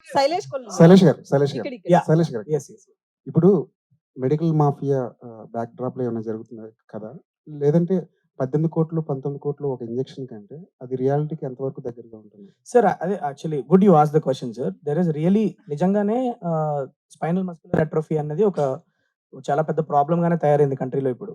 శైలేష్ కొల్లు శైలేష్ గారు, శైలేష్ గారు, ఇక్కడ ఇక్కడ Yeah. శైలేష్ గారు. Yes, yes. ఇప్పుడు మెడికల్ మాఫియా బ్యాక్ డ్రాప్‌లో ఏమైనా జరుగుతుందా కదా? లేదంటే 18,00,00,000, 19,00,00,000 ఒక ఇంజెక్షన్ కంటే అది రియాలిటీకి ఎంతవరకు దగ్గరగా ఉంటుంది? సార్ అదే actually good you ask the question sir. There is really నిజంగానే స్పైనల్ మస్కులర్ అట్రోఫీ అన్నది ఒక చాలా పెద్ద ప్రాబ్లమ్ గానే తయారైంది కంట్రీలో ఇప్పుడు.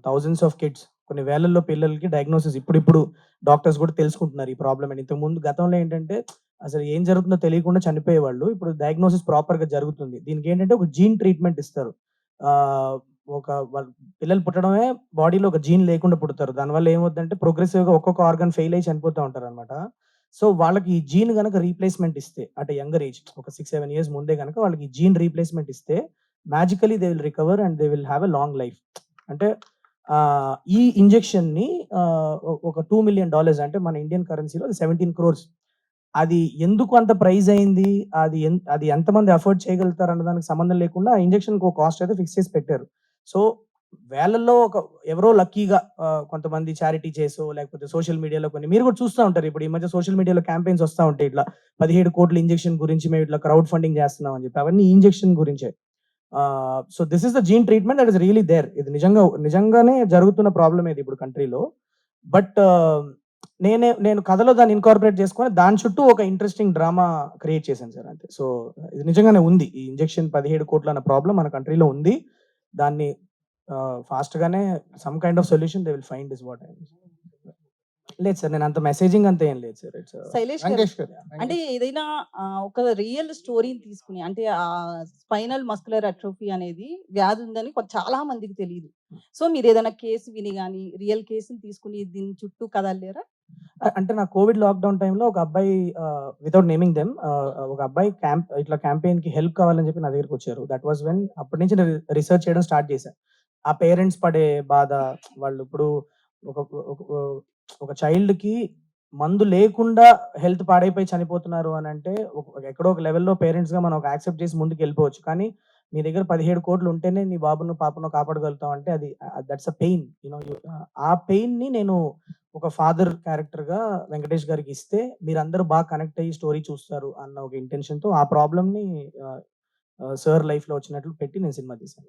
థౌజండ్స్ ఆఫ్ కిడ్స్, కొన్ని వేలల్లో పిల్లలకి డయాగ్నోసిస్ ఇప్పుడు డాక్టర్స్ కూడా తెలుసుకుంటున్నారు ఈ ప్రాబ్లమ్ అని. ఇంతకుముందు గతంలో ఏంటంటే అసలు ఏం జరుగుతుందో తెలియకుండా చనిపోయేవాళ్ళు. ఇప్పుడు డయాగ్నోసిస్ ప్రాపర్‌గా జరుగుతుంది. దీనికి ఏంటంటే ఒక జీన్ ట్రీట్మెంట్ ఇస్తారు. ఆహ్, ఒక వాళ్ళు పిల్లలు పుట్టడమే బాడీలో ఒక జీన్ లేకుండా పుడతారు. దానివల్ల ఏమవుద్దంటే ప్రోగ్రెసివ్‌గా ఒక్కొక్క ఆర్గాన్ ఫెయిల్ అయ్యి చనిపోతా ఉంటారనమాట. సో, వాళ్ళకి ఈ జీన్ గనక రీప్లేస్‌మెంట్ ఇస్తే అంటే యంగర్ ఏజ్ ఒక 6, 7 ఇయర్స్ ముందే గనక వాళ్ళకి ఈ జీన్ రీప్లేస్‌మెంట్ ఇస్తే magically they will recover and they will have a long life. అంటే ఈ ఇంజెక్షన్‌ని ఒక $2,000,000 అంటే మన ఇండియన్ కరెన్సీలో 17 క్రోర్స్. అది ఎందుకు అంత ప్రైజ్ అయింది? అది ఎంతమంది అఫోర్డ్ చేయగలుగుతారు అన్న దానికి సంబంధం లేకుండా ఆ ఇంజెక్షన్‌కి ఒక కాస్ట్ అయితే ఫిక్స్ చేసి పెట్టారు. సో, వేలల్లో ఎవరో లక్కీగా కొంతమంది చారిటీ చేసో లేకపోతే సోషల్ మీడియాలో కొన్ని మీరు కూడా చూస్తా ఉంటారు. ఇప్పుడు ఈ మధ్య సోషల్ మీడియాలో క్యాంపెయిన్స్ వస్తా ఉంటాయి. ఇట్లా 17,00,00,000 ఇంజెక్షన్ గురించి మేము ఇట్లా క్రౌడ్ ఫండింగ్ చేస్తున్నాం అని చెప్పి. అవన్నీ ఇంజెక్షన్ గురించే. So this is the gene treatment that is really there. ఇది నిజంగానే జరుగుతున్న ప్రాబ్లమ్ ఇది ఇప్పుడు కంట్రీలో. బట్ నేను కథలో దాన్ని ఇన్కార్పొరేట్ చేసుకొని దాని చుట్టూ ఒక ఇంట్రెస్టింగ్ డ్రామా క్రియేట్ చేశాను సార్ అంతే. సో ఇది నిజంగానే ఉంది. ఈ ఇంజెక్షన్ 17,00,00,000 అన్న ప్రాబ్లమ్ మన కంట్రీలో ఉంది. దాన్ని ఫాస్ట్ గానే some kind of solution they will find is what I లేదు సార్. నేను అంత మెసేజింగ్ అంత ఏం లేదు సార్. ఇట్స్ శైలేష్ గారు, వెంకటేష్ గారు. అంటే ఏదైనా ఒక రియల్ స్టోరీని తీసుకుని అంటే స్పైనల్ మస్కులర్ అట్రోఫీ అనేది వ్యాధి ఉందని చాలా మందికి తెలియదు. సో మీరు ఏదైనా కేసు విని గానీ రియల్ కేసుని తీసుకుని దీని చుట్టూ కదలేరా? అంటే నా కోవిడ్ లాక్‌డౌన్ టైమ్‌లో ఒక అబ్బాయి వితౌట్ నేమింగ్ దెమ్ ఒక అబ్బాయి ఇట్లా క్యాంపెయిన్‌కి హెల్ప్ కావాలని చెప్పి నా దగ్గరికొచ్చారు. దట్ వాస్ వెన్ అప్పటి నుంచి నేను రిసర్చ్ చేయడం స్టార్ట్ చేశా. ఆ పేరెంట్స్ పడే బాధ, వాళ్ళు ఇప్పుడు ఒక ఒక ఒక చైల్డ్‌కి మందు లేకుండా హెల్త్ పాడైపోయి చనిపోతున్నారు అనంటే ఎక్కడో ఒక లెవెల్‌లో పేరెంట్స్‌గా మనం యాక్సెప్ట్ చేసి ముందుకెళ్ళిపోవచ్చు. కానీ మీ దగ్గర 17,00,00,000 ఉంటేనే నీ బాబును, పాపను కాపాడగలుగుతాం అంటే అది దట్స్ అ పెయిన్. ఆ పెయిన్‌ని నేను ఒక ఫాదర్ క్యారెక్టర్‌గా వెంకటేష్ గారికి ఇస్తే మీరందరూ బాగా కనెక్ట్ అయ్యి స్టోరీ చూస్తారు అన్న ఒక ఇంటెన్షన్‌తో ఆ ప్రాబ్లమ్‌ని సార్ లైఫ్‌లో వచ్చినట్లు పెట్టి నేను సినిమా తీశాను.